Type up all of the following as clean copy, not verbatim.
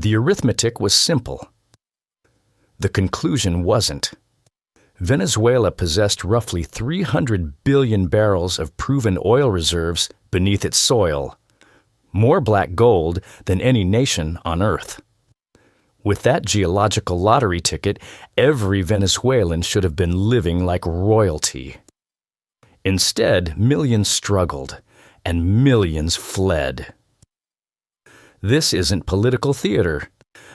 The arithmetic was simple. The conclusion wasn't. Venezuela possessed roughly 300 billion barrels of proven oil reserves beneath its soil, more black gold than any nation on Earth. With that geological lottery ticket, every Venezuelan should have been living like royalty. Instead, millions struggled, and millions fled. This isn't political theater.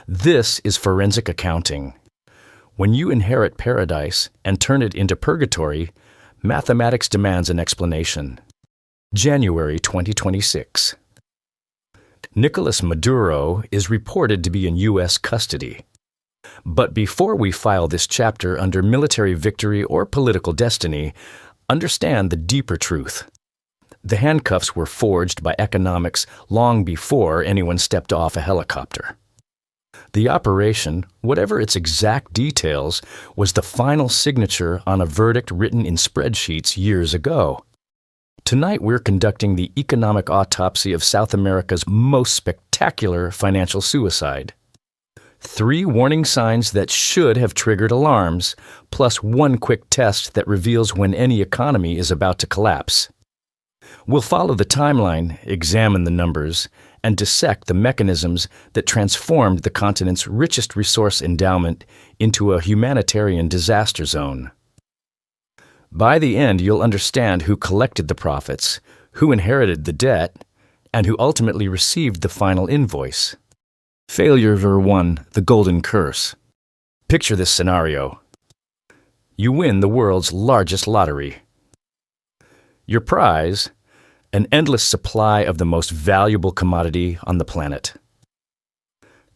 This is forensic accounting. When you inherit paradise and turn it into purgatory, mathematics demands an explanation. January 2026. Nicolás Maduro is reported to be in U.S. custody. But before we file this chapter under military victory or political destiny, understand the deeper truth. The handcuffs were forged by economics long before anyone stepped off a helicopter. The operation, whatever its exact details, was the final signature on a verdict written in spreadsheets years ago. Tonight we're conducting the economic autopsy of South America's most spectacular financial suicide. 3 warning signs that should have triggered alarms, plus 1 quick test that reveals when any economy is about to collapse. We'll follow the timeline, examine the numbers, and dissect the mechanisms that transformed the continent's richest resource endowment into a humanitarian disaster zone. By the end, you'll understand who collected the profits, who inherited the debt, and who ultimately received the final invoice. Failure number 1, the golden curse. Picture this scenario. You win the world's largest lottery. Your prize, an endless supply of the most valuable commodity on the planet.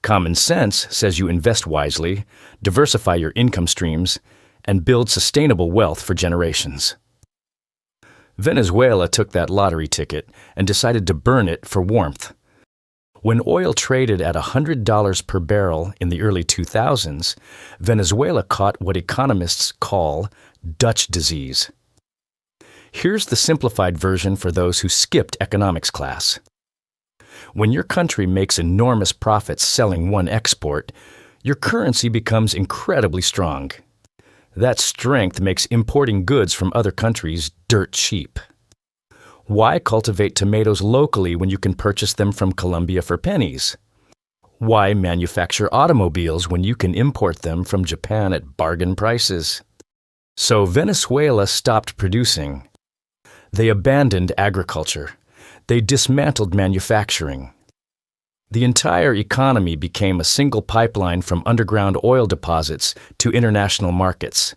Common sense says you invest wisely, diversify your income streams, and build sustainable wealth for generations. Venezuela took that lottery ticket and decided to burn it for warmth. When oil traded at $100 per barrel in the early 2000s, Venezuela caught what economists call Dutch disease. Here's the simplified version for those who skipped economics class. When your country makes enormous profits selling one export, your currency becomes incredibly strong. That strength makes importing goods from other countries dirt cheap. Why cultivate tomatoes locally when you can purchase them from Colombia for pennies? Why manufacture automobiles when you can import them from Japan at bargain prices? So Venezuela stopped producing. They abandoned agriculture. They dismantled manufacturing. The entire economy became a single pipeline from underground oil deposits to international markets,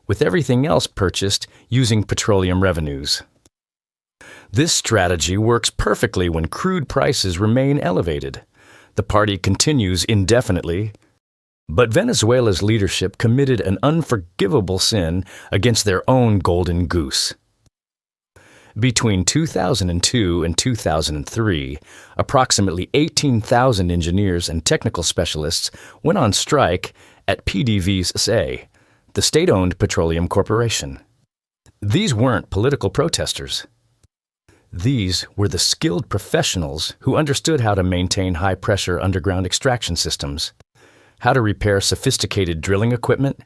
with everything else purchased using petroleum revenues. This strategy works perfectly when crude prices remain elevated. The party continues indefinitely. But Venezuela's leadership committed an unforgivable sin against their own golden goose. Between 2002 and 2003, approximately 18,000 engineers and technical specialists went on strike at PDVSA, the state-owned petroleum corporation. These weren't political protesters. These were the skilled professionals who understood how to maintain high-pressure underground extraction systems, how to repair sophisticated drilling equipment,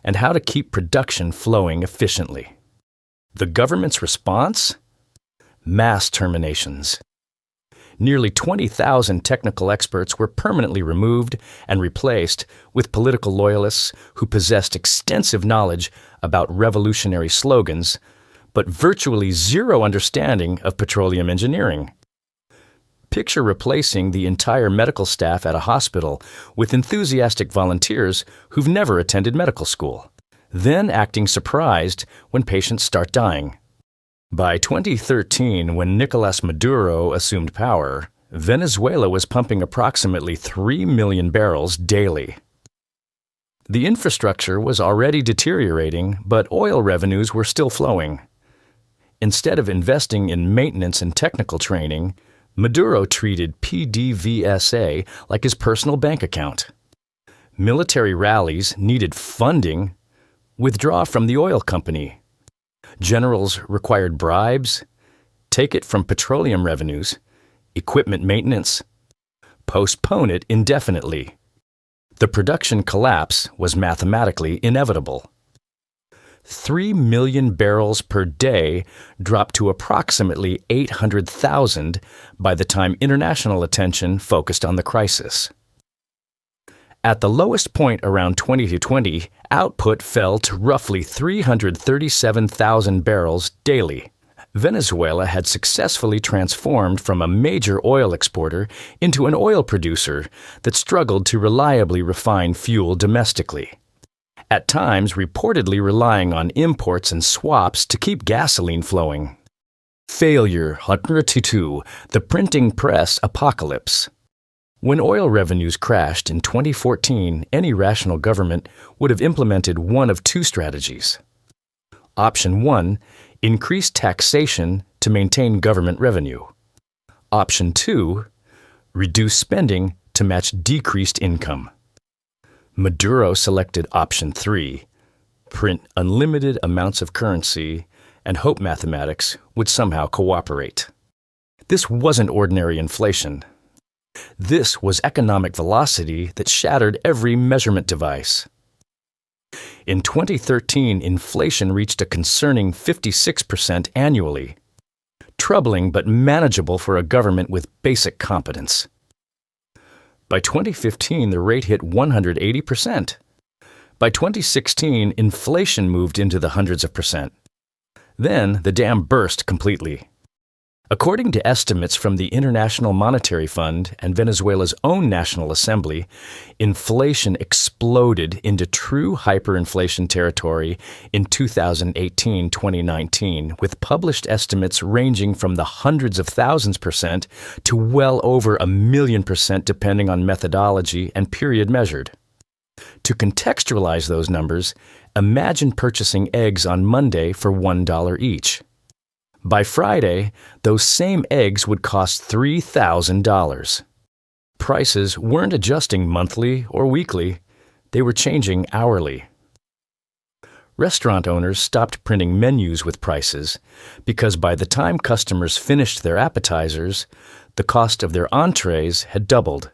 and how to keep production flowing efficiently. The government's response? Mass terminations. Nearly 20,000 technical experts were permanently removed and replaced with political loyalists who possessed extensive knowledge about revolutionary slogans, but virtually zero understanding of petroleum engineering. Picture replacing the entire medical staff at a hospital with enthusiastic volunteers who've never attended medical school, then acting surprised when patients start dying. By 2013, when Nicolás Maduro assumed power, Venezuela was pumping approximately 3 million barrels daily. The infrastructure was already deteriorating, but oil revenues were still flowing. Instead of investing in maintenance and technical training, Maduro treated PDVSA like his personal bank account. Military rallies needed funding. Withdraw from the oil company. Generals required bribes. Take it from petroleum revenues, equipment maintenance. postpone it indefinitely. The production collapse was mathematically inevitable. 3 million barrels per day dropped to approximately 800,000 by the time international attention focused on the crisis. At the lowest point around 2020, output fell to roughly 337,000 barrels daily. Venezuela had successfully transformed from a major oil exporter into an oil producer that struggled to reliably refine fuel domestically, at times reportedly relying on imports and swaps to keep gasoline flowing. Failure, 102, the printing press apocalypse. When oil revenues crashed in 2014, any rational government would have implemented one of two strategies. Option 1, increase taxation to maintain government revenue. Option 2, reduce spending to match decreased income. Maduro selected option 3, print unlimited amounts of currency, and hope mathematics would somehow cooperate. This wasn't ordinary inflation. This was economic velocity that shattered every measurement device. In 2013, inflation reached a concerning 56% annually, troubling but manageable for a government with basic competence. By 2015, the rate hit 180%. By 2016, inflation moved into the hundreds of percent. Then the dam burst completely. According to estimates from the International Monetary Fund and Venezuela's own National Assembly, inflation exploded into true hyperinflation territory in 2018-2019, with published estimates ranging from the hundreds of thousands percent to well over 1,000,000% depending on methodology and period measured. To contextualize those numbers, imagine purchasing eggs on Monday for $1 each. By Friday, those same eggs would cost $3,000. Prices weren't adjusting monthly or weekly, they were changing hourly. Restaurant owners stopped printing menus with prices because by the time customers finished their appetizers, the cost of their entrees had doubled.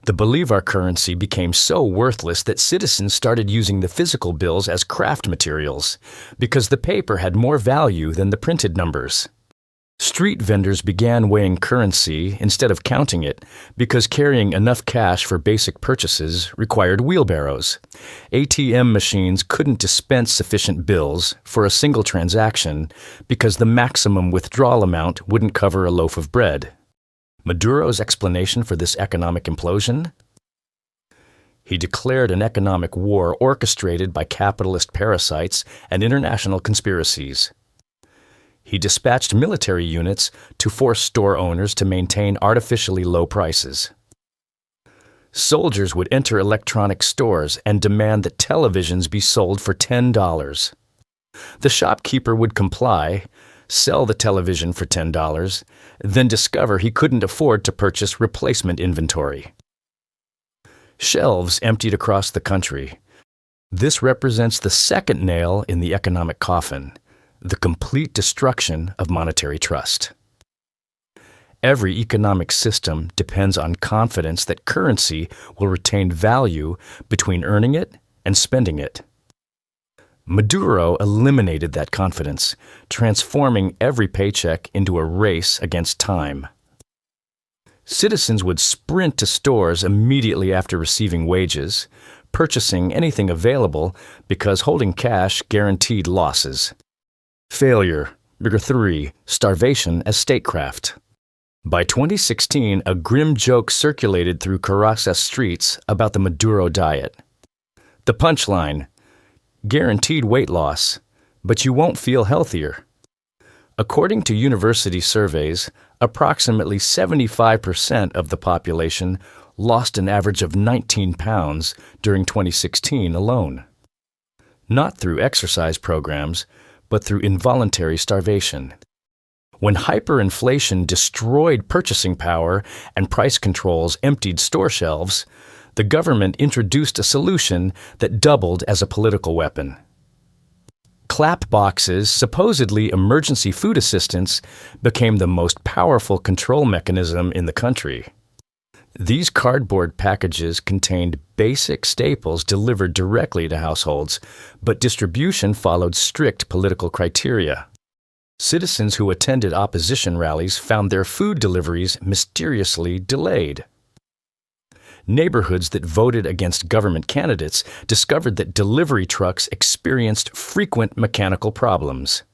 The Bolivar currency became so worthless that citizens started using the physical bills as craft materials because the paper had more value than the printed numbers. Street vendors began weighing currency instead of counting it because carrying enough cash for basic purchases required wheelbarrows. ATM machines couldn't dispense sufficient bills for a single transaction because the maximum withdrawal amount wouldn't cover a loaf of bread. Maduro's explanation for this economic implosion? He declared an economic war orchestrated by capitalist parasites and international conspiracies. He dispatched military units to force store owners to maintain artificially low prices. Soldiers would enter electronic stores and demand that televisions be sold for $10. The shopkeeper would comply, sell the television for $10, then discover he couldn't afford to purchase replacement inventory. Shelves emptied across the country. This represents the second nail in the economic coffin, the complete destruction of monetary trust. Every economic system depends on confidence that currency will retain value between earning it and spending it. Maduro eliminated that confidence, transforming every paycheck into a race against time. Citizens would sprint to stores immediately after receiving wages, purchasing anything available because holding cash guaranteed losses. Failure, Figure 3, Starvation as Statecraft. By 2016, a grim joke circulated through Caracas streets about the Maduro diet. The punchline: guaranteed weight loss, but you won't feel healthier. According to university surveys, approximately 75% of the population lost an average of 19 pounds during 2016 alone. Not through exercise programs, but through involuntary starvation. When hyperinflation destroyed purchasing power and price controls emptied store shelves, the government introduced a solution that doubled as a political weapon. Clap boxes, supposedly emergency food assistance, became the most powerful control mechanism in the country. These cardboard packages contained basic staples delivered directly to households, but distribution followed strict political criteria. Citizens who attended opposition rallies found their food deliveries mysteriously delayed. Neighborhoods that voted against government candidates discovered that delivery trucks experienced frequent mechanical problems.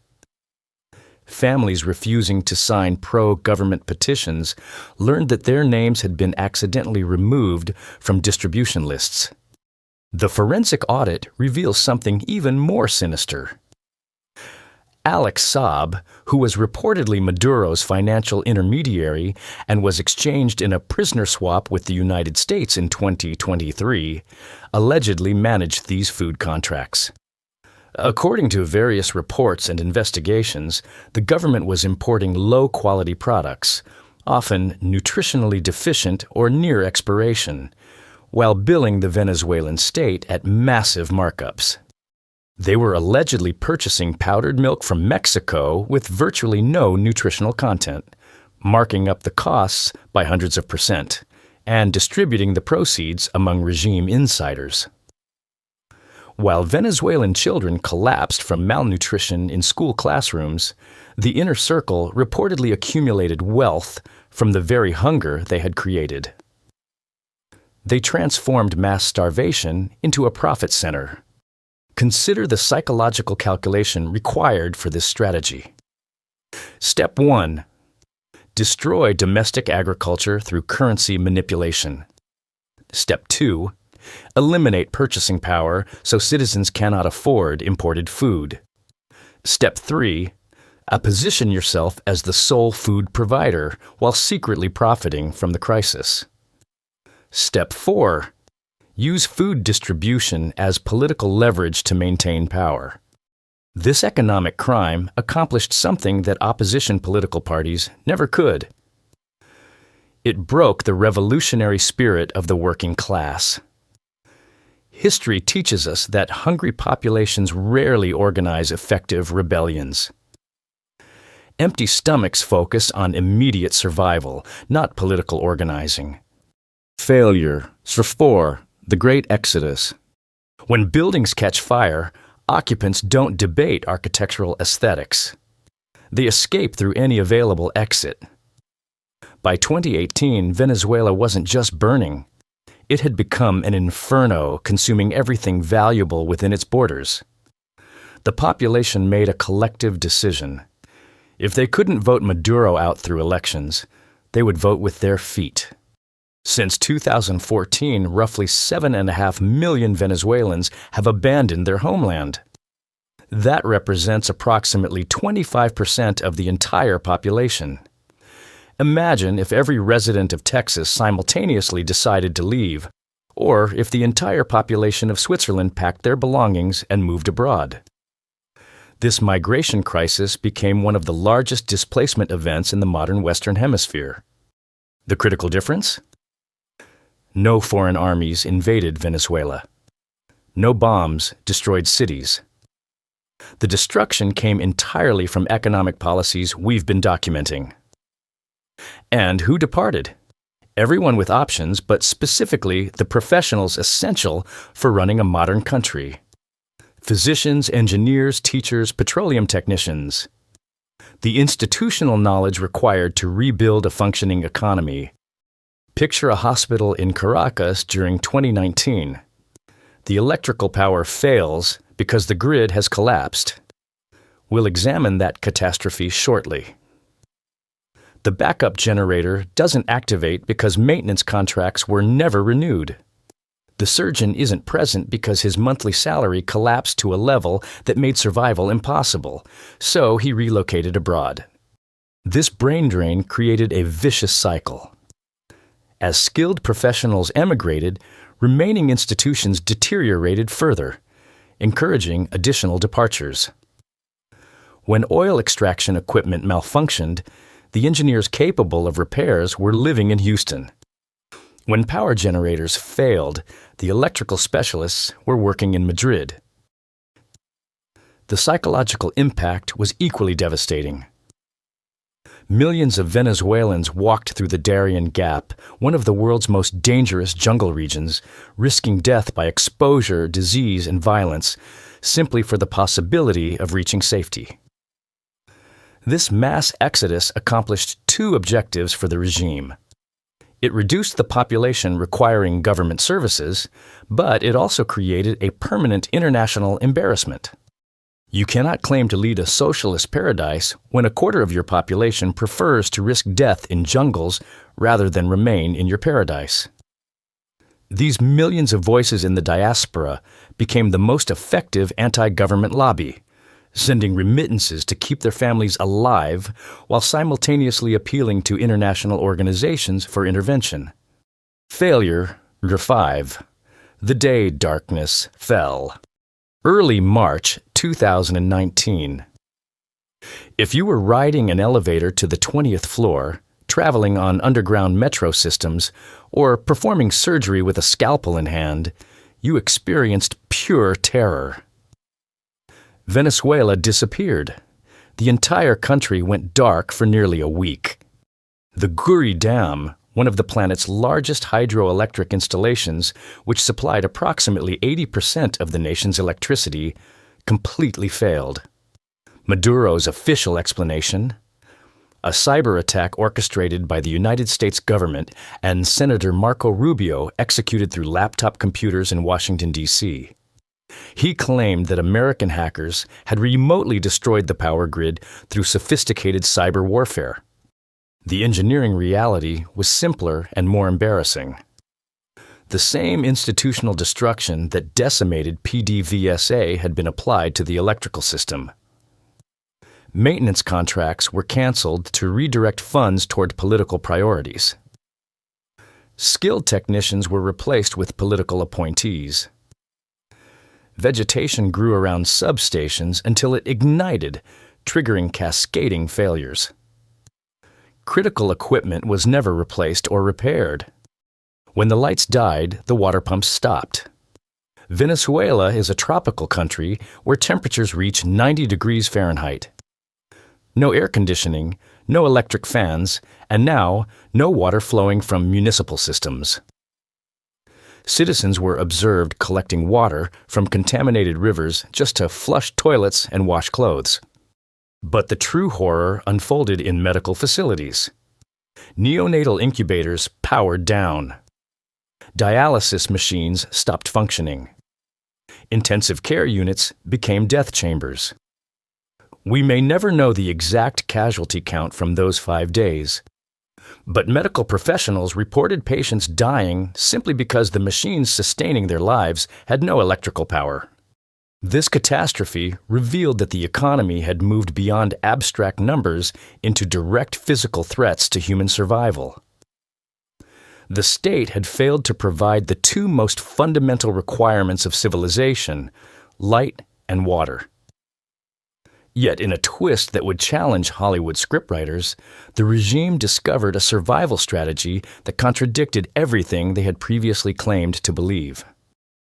Families refusing to sign pro-government petitions learned that their names had been accidentally removed from distribution lists. The forensic audit reveals something even more sinister. Alex Saab, who was reportedly Maduro's financial intermediary and was exchanged in a prisoner swap with the United States in 2023, allegedly managed these food contracts. According to various reports and investigations, the government was importing low-quality products, often nutritionally deficient or near expiration, while billing the Venezuelan state at massive markups. They were allegedly purchasing powdered milk from Mexico with virtually no nutritional content, marking up the costs by hundreds of %, and distributing the proceeds among regime insiders. While Venezuelan children collapsed from malnutrition in school classrooms, the inner circle reportedly accumulated wealth from the very hunger they had created. They transformed mass starvation into a profit center. Consider the psychological calculation required for this strategy. Step 1. Destroy domestic agriculture through currency manipulation. Step 2. Eliminate purchasing power so citizens cannot afford imported food. Step 3. Position yourself as the sole food provider while secretly profiting from the crisis. Step 4. Use food distribution as political leverage to maintain power. This economic crime accomplished something that opposition political parties never could. It broke the revolutionary spirit of the working class. History teaches us that hungry populations rarely organize effective rebellions. Empty stomachs focus on immediate survival, not political organizing. Failure, Srfor, the Great Exodus. When buildings catch fire, occupants don't debate architectural aesthetics. They escape through any available exit. By 2018, Venezuela wasn't just burning. It had become an inferno, consuming everything valuable within its borders. The population made a collective decision. If they couldn't vote Maduro out through elections, they would vote with their feet. Since 2014, roughly 7.5 million Venezuelans have abandoned their homeland. That represents approximately 25% of the entire population. Imagine if every resident of Texas simultaneously decided to leave, or if the entire population of Switzerland packed their belongings and moved abroad. This migration crisis became one of the largest displacement events in the modern Western Hemisphere. The critical difference? No foreign armies invaded Venezuela. No bombs destroyed cities. The destruction came entirely from economic policies we've been documenting. And who departed? Everyone with options, but specifically the professionals essential for running a modern country. Physicians, engineers, teachers, petroleum technicians. The institutional knowledge required to rebuild a functioning economy. Picture a hospital in Caracas during 2019. The electrical power fails because the grid has collapsed. We'll examine that catastrophe shortly. The backup generator doesn't activate because maintenance contracts were never renewed. The surgeon isn't present because his monthly salary collapsed to a level that made survival impossible, so he relocated abroad. This brain drain created a vicious cycle. As skilled professionals emigrated, remaining institutions deteriorated further, encouraging additional departures. When oil extraction equipment malfunctioned, the engineers capable of repairs were living in Houston. When power generators failed, the electrical specialists were working in Madrid. The psychological impact was equally devastating. Millions of Venezuelans walked through the Darien Gap, one of the world's most dangerous jungle regions, risking death by exposure, disease, and violence, simply for the possibility of reaching safety. This mass exodus accomplished two objectives for the regime. It reduced the population requiring government services, but it also created a permanent international embarrassment. You cannot claim to lead a socialist paradise when a quarter of your population prefers to risk death in jungles rather than remain in your paradise. These millions of voices in the diaspora became the most effective anti-government lobby, sending remittances to keep their families alive while simultaneously appealing to international organizations for intervention. Failure, 5. The day darkness fell. Early March 2019. If you were riding an elevator to the 20th floor, traveling on underground metro systems, or performing surgery with a scalpel in hand, you experienced pure terror. Venezuela disappeared. The entire country went dark for nearly a week. The Guri Dam, one of the planet's largest hydroelectric installations, which supplied approximately 80% of the nation's electricity, completely failed. Maduro's official explanation? A cyber attack orchestrated by the United States government and Senator Marco Rubio executed through laptop computers in Washington, D.C. He claimed that American hackers had remotely destroyed the power grid through sophisticated cyber warfare. The engineering reality was simpler and more embarrassing. The same institutional destruction that decimated PDVSA had been applied to the electrical system. Maintenance contracts were canceled to redirect funds toward political priorities. Skilled technicians were replaced with political appointees. Vegetation grew around substations until it ignited, triggering cascading failures. Critical equipment was never replaced or repaired. When the lights died, the water pumps stopped. Venezuela is a tropical country where temperatures reach 90 degrees Fahrenheit. No air conditioning, no electric fans, and now no water flowing from municipal systems. Citizens were observed collecting water from contaminated rivers just to flush toilets and wash clothes. But the true horror unfolded in medical facilities. Neonatal incubators powered down. Dialysis machines stopped functioning. Intensive care units became death chambers. We may never know the exact casualty count from those 5 days, but medical professionals reported patients dying simply because the machines sustaining their lives had no electrical power. This catastrophe revealed that the economy had moved beyond abstract numbers into direct physical threats to human survival. The state had failed to provide the two most fundamental requirements of civilization, light and water. Yet, in a twist that would challenge Hollywood scriptwriters, the regime discovered a survival strategy that contradicted everything they had previously claimed to believe.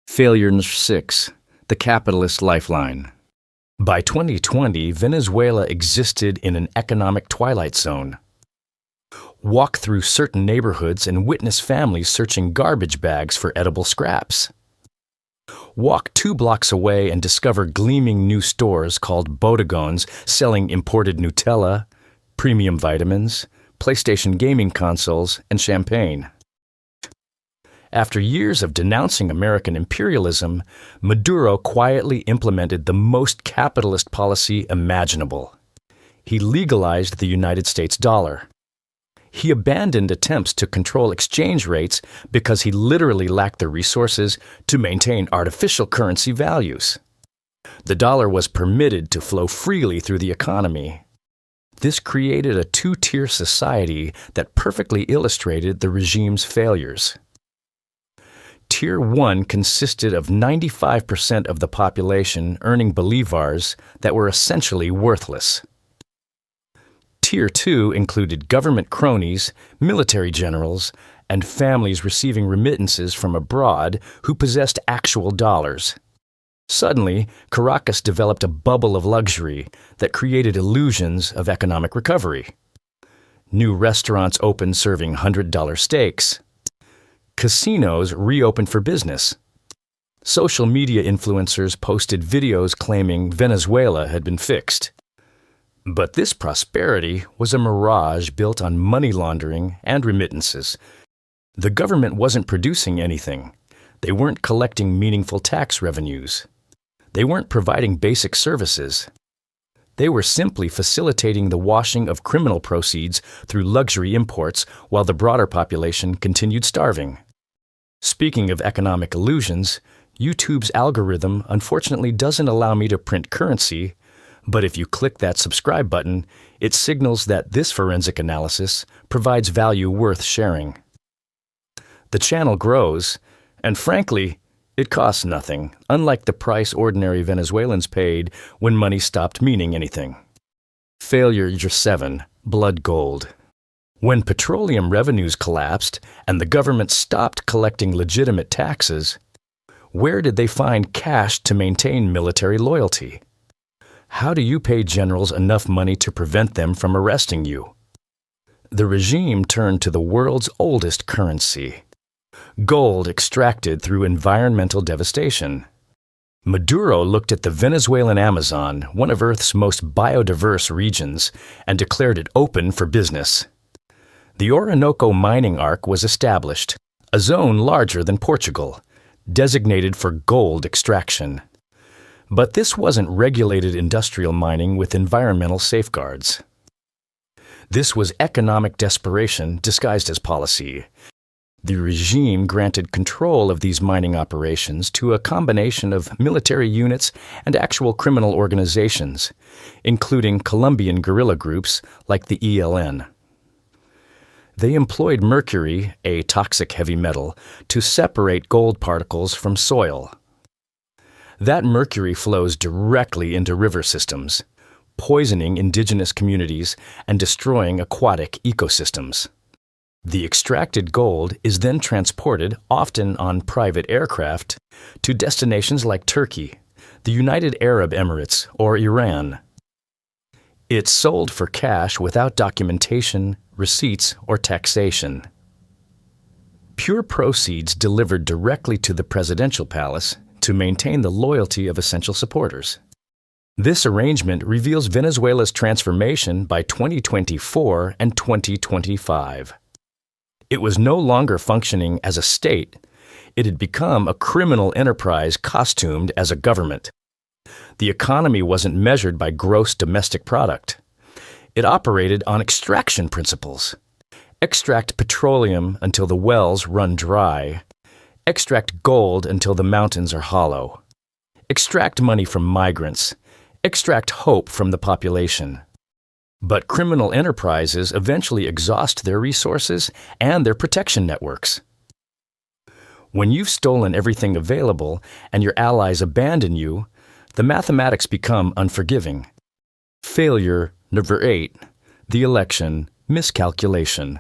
Failure 6. The capitalist lifeline. By 2020, Venezuela existed in an economic twilight zone. Walk through certain neighborhoods and witness families searching garbage bags for edible scraps. Walk 2 blocks away and discover gleaming new stores called Bodegones selling imported Nutella, premium vitamins, PlayStation gaming consoles, and champagne. After years of denouncing American imperialism, Maduro quietly implemented the most capitalist policy imaginable. He legalized the United States dollar. He abandoned attempts to control exchange rates because he literally lacked the resources to maintain artificial currency values. The dollar was permitted to flow freely through the economy. This created a two-tier society that perfectly illustrated the regime's failures. Tier 1 consisted of 95% of the population earning bolivars that were essentially worthless. Tier 2 included government cronies, military generals, and families receiving remittances from abroad who possessed actual dollars. Suddenly, Caracas developed a bubble of luxury that created illusions of economic recovery. New restaurants opened serving $100 steaks. Casinos reopened for business. Social media influencers posted videos claiming Venezuela had been fixed. But this prosperity was a mirage built on money laundering and remittances. The government wasn't producing anything. They weren't collecting meaningful tax revenues. They weren't providing basic services. They were simply facilitating the washing of criminal proceeds through luxury imports while the broader population continued starving. Speaking of economic illusions, YouTube's algorithm unfortunately doesn't allow me to print currency, but if you click that subscribe button, it signals that this forensic analysis provides value worth sharing. The channel grows, and frankly, it costs nothing, unlike the price ordinary Venezuelans paid when money stopped meaning anything. Failure 7. Blood gold. When petroleum revenues collapsed and the government stopped collecting legitimate taxes, where did they find cash to maintain military loyalty? How do you pay generals enough money to prevent them from arresting you? The regime turned to the world's oldest currency, gold extracted through environmental devastation. Maduro looked at the Venezuelan Amazon, one of Earth's most biodiverse regions, and declared it open for business. The Orinoco mining arc was established, a zone larger than Portugal, designated for gold extraction. But this wasn't regulated industrial mining with environmental safeguards. This was economic desperation disguised as policy. The regime granted control of these mining operations to a combination of military units and actual criminal organizations, including Colombian guerrilla groups like the ELN. They employed mercury, a toxic heavy metal, to separate gold particles from soil. That mercury flows directly into river systems, poisoning indigenous communities and destroying aquatic ecosystems. The extracted gold is then transported, often on private aircraft, to destinations like Turkey, the United Arab Emirates, or Iran. It's sold for cash without documentation, receipts, or taxation. Pure proceeds delivered directly to the presidential palace to maintain the loyalty of essential supporters. This arrangement reveals Venezuela's transformation by 2024 and 2025. It was no longer functioning as a state. It had become a criminal enterprise costumed as a government. The economy wasn't measured by gross domestic product. It operated on extraction principles. Extract petroleum until the wells run dry. Extract gold until the mountains are hollow. Extract money from migrants. Extract hope from the population. But criminal enterprises eventually exhaust their resources and their protection networks. When you've stolen everything available and your allies abandon you, the mathematics become unforgiving. Failure, number 8, the election, miscalculation.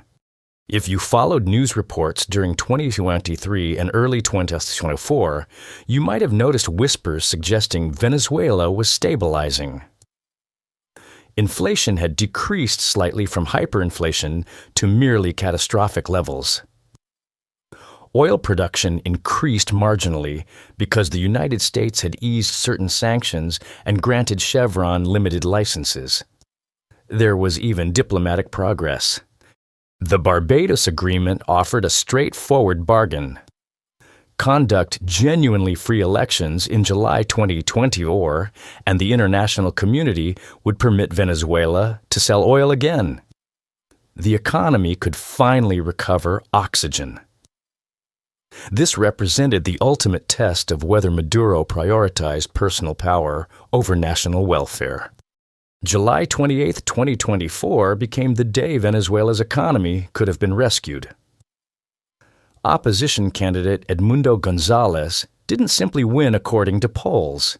If you followed news reports during 2023 and early 2024, you might have noticed whispers suggesting Venezuela was stabilizing. Inflation had decreased slightly from hyperinflation to merely catastrophic levels. Oil production increased marginally because the United States had eased certain sanctions and granted Chevron limited licenses. There was even diplomatic progress. The Barbados Agreement offered a straightforward bargain. Conduct genuinely free elections in July 2024, and the international community would permit Venezuela to sell oil again. The economy could finally recover oxygen. This represented the ultimate test of whether Maduro prioritized personal power over national welfare. July 28, 2024 became the day Venezuela's economy could have been rescued. Opposition candidate Edmundo Gonzalez didn't simply win according to polls.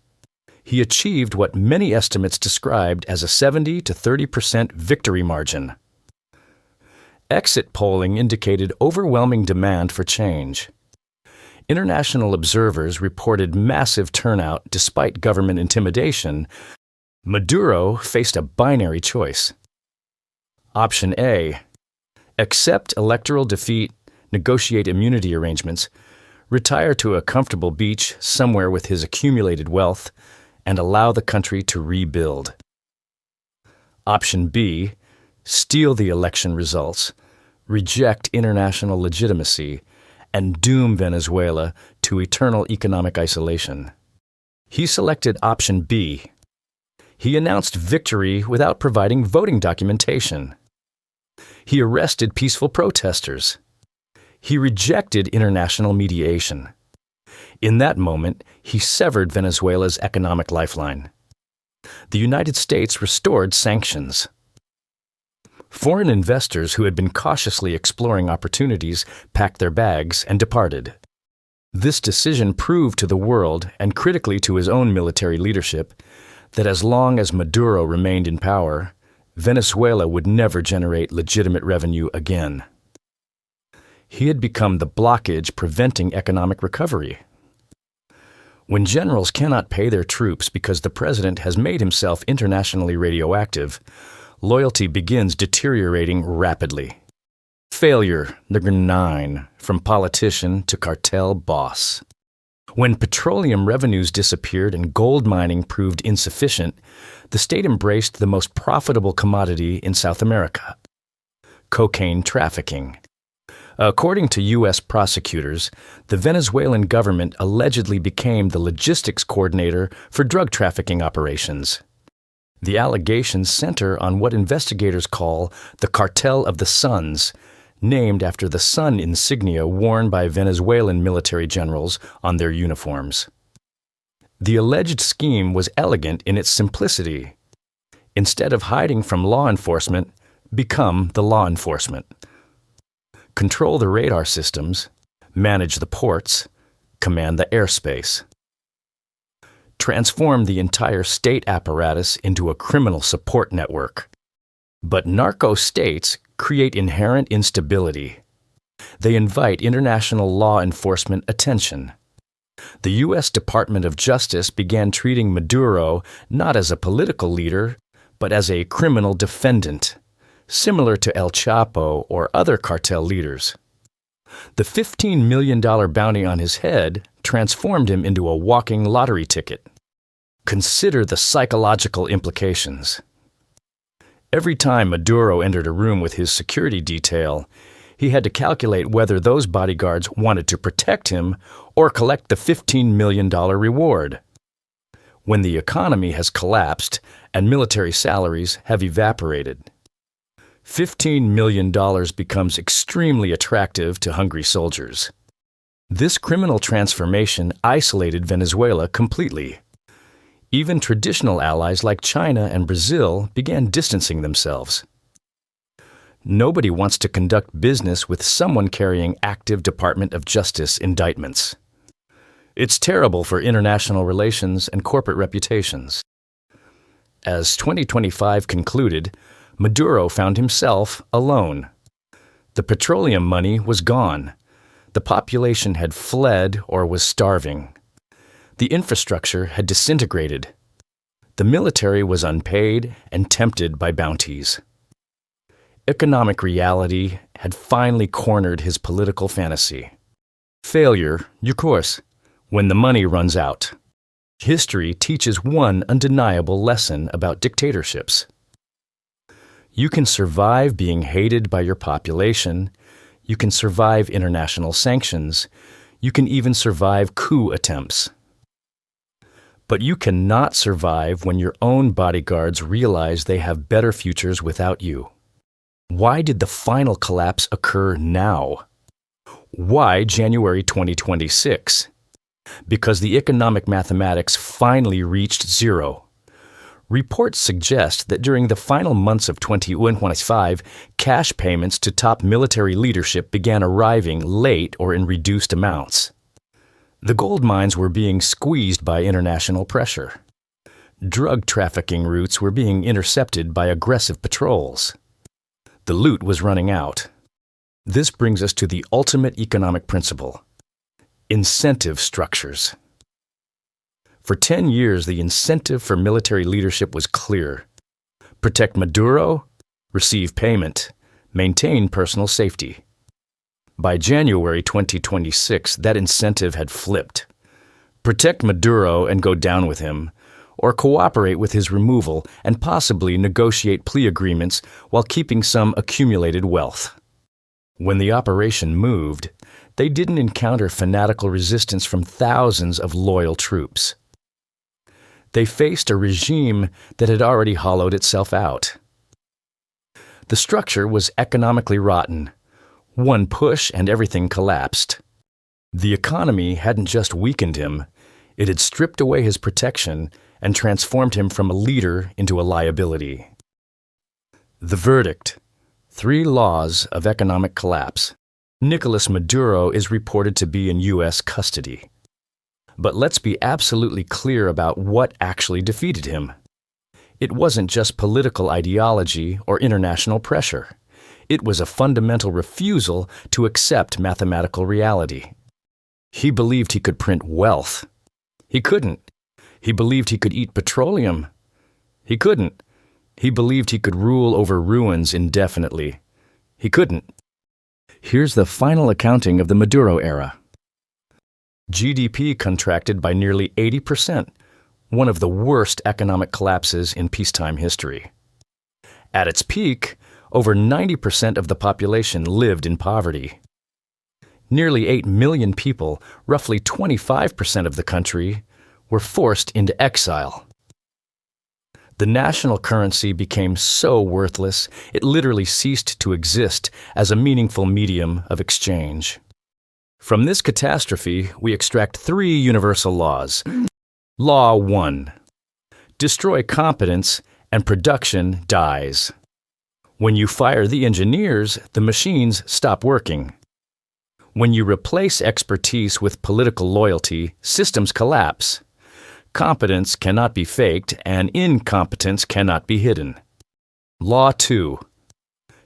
He achieved what many estimates described as a 70 to 30% victory margin. Exit polling indicated overwhelming demand for change. International observers reported massive turnout despite government intimidation. Maduro faced a binary choice. Option A. Accept electoral defeat, negotiate immunity arrangements, retire to a comfortable beach somewhere with his accumulated wealth, and allow the country to rebuild. Option B. Steal the election results, reject international legitimacy, and doom Venezuela to eternal economic isolation. He selected option B. He announced victory without providing voting documentation. He arrested peaceful protesters. He rejected international mediation. In that moment, he severed Venezuela's economic lifeline. The United States restored sanctions. Foreign investors who had been cautiously exploring opportunities packed their bags and departed. This decision proved to the world, and critically to his own military leadership, that as long as Maduro remained in power, Venezuela would never generate legitimate revenue again. He had become the blockage preventing economic recovery. When generals cannot pay their troops because the president has made himself internationally radioactive, loyalty begins deteriorating rapidly. Failure, number 9, from politician to cartel boss. When petroleum revenues disappeared and gold mining proved insufficient, the state embraced the most profitable commodity in South America: cocaine trafficking. According to U.S. prosecutors, the Venezuelan government allegedly became the logistics coordinator for drug trafficking operations. The allegations center on what investigators call the Cartel of the Suns, named after the sun insignia worn by Venezuelan military generals on their uniforms. The alleged scheme was elegant in its simplicity. Instead of hiding from law enforcement, become the law enforcement. Control the radar systems, manage the ports, command the airspace. Transform the entire state apparatus into a criminal support network. But narco states create inherent instability. They invite international law enforcement attention. The U.S. Department of Justice began treating Maduro not as a political leader, but as a criminal defendant, similar to El Chapo or other cartel leaders. The $15 million bounty on his head transformed him into a walking lottery ticket. Consider the psychological implications. Every time Maduro entered a room with his security detail, he had to calculate whether those bodyguards wanted to protect him or collect the $15 million reward. When the economy has collapsed and military salaries have evaporated, $15 million becomes extremely attractive to hungry soldiers. This criminal transformation isolated Venezuela completely. Even traditional allies like China and Brazil began distancing themselves. Nobody wants to conduct business with someone carrying active Department of Justice indictments. It's terrible for international relations and corporate reputations. As 2025 concluded, Maduro found himself alone. The petroleum money was gone. The population had fled or was starving. The infrastructure had disintegrated. The military was unpaid and tempted by bounties. Economic reality had finally cornered his political fantasy. Failure, of course, when the money runs out. History teaches one undeniable lesson about dictatorships. You can survive being hated by your population. You can survive international sanctions. You can even survive coup attempts. But you cannot survive when your own bodyguards realize they have better futures without you. Why did the final collapse occur now? Why January 2026? Because the economic mathematics finally reached zero. Reports suggest that during the final months of 2025, cash payments to top military leadership began arriving late or in reduced amounts. The gold mines were being squeezed by international pressure. Drug trafficking routes were being intercepted by aggressive patrols. The loot was running out. This brings us to the ultimate economic principle: incentive structures. For 10 years, the incentive for military leadership was clear: protect Maduro receive payment, maintain personal safety. By January 2026, that incentive had flipped. Protect Maduro and go down with him, or cooperate with his removal and possibly negotiate plea agreements while keeping some accumulated wealth. When the operation moved, they didn't encounter fanatical resistance from thousands of loyal troops. They faced a regime that had already hollowed itself out. The structure was economically rotten. One push and everything collapsed. The economy hadn't just weakened him, it had stripped away his protection and transformed him from a leader into a liability. The verdict: 3 laws of economic collapse. Nicolás Maduro is reported to be in U.S. custody. But let's be absolutely clear about what actually defeated him. It wasn't just political ideology or international pressure. It was a fundamental refusal to accept mathematical reality. He believed he could print wealth. He couldn't. He believed he could eat petroleum. He couldn't. He believed he could rule over ruins indefinitely. He couldn't. Here's the final accounting of the Maduro era. GDP contracted by nearly 80%, one of the worst economic collapses in peacetime history. At its peak, over 90% of the population lived in poverty. Nearly 8 million people, roughly 25% of the country, were forced into exile. The national currency became so worthless, it literally ceased to exist as a meaningful medium of exchange. From this catastrophe, we extract 3 universal laws. Law 1. Destroy competence and production dies. When you fire the engineers, the machines stop working. When you replace expertise with political loyalty, systems collapse. Competence cannot be faked, and incompetence cannot be hidden. Law 2.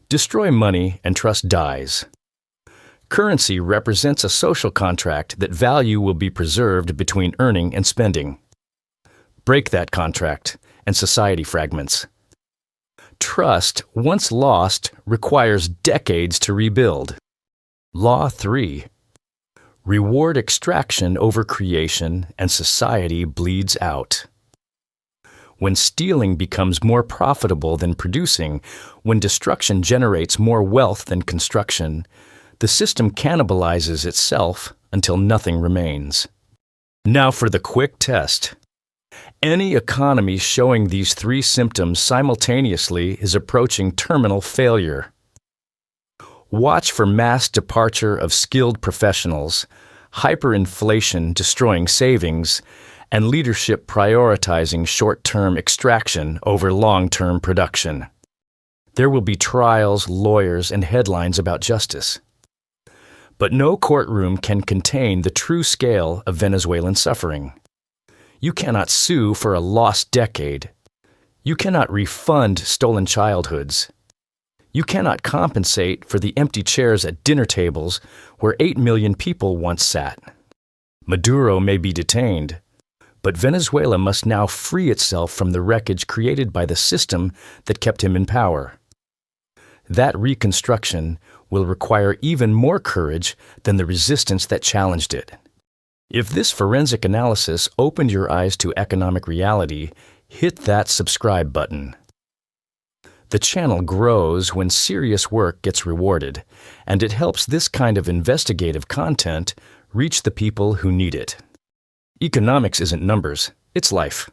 Destroy money and trust dies. Currency represents a social contract that value will be preserved between earning and spending. Break that contract, and society fragments. Trust, once lost, requires decades to rebuild. Law 3. Reward extraction over creation, and society bleeds out. When stealing becomes more profitable than producing, when destruction generates more wealth than construction, the system cannibalizes itself until nothing remains. Now for the quick test. Any economy showing these 3 symptoms simultaneously is approaching terminal failure. Watch for mass departure of skilled professionals, hyperinflation destroying savings, and leadership prioritizing short-term extraction over long-term production. There will be trials, lawyers, and headlines about justice. But no courtroom can contain the true scale of Venezuelan suffering. You cannot sue for a lost decade. You cannot refund stolen childhoods. You cannot compensate for the empty chairs at dinner tables where 8 million people once sat. Maduro may be detained, but Venezuela must now free itself from the wreckage created by the system that kept him in power. That reconstruction will require even more courage than the resistance that challenged it. If this forensic analysis opened your eyes to economic reality, hit that subscribe button. The channel grows when serious work gets rewarded, and it helps this kind of investigative content reach the people who need it. Economics isn't numbers, it's life.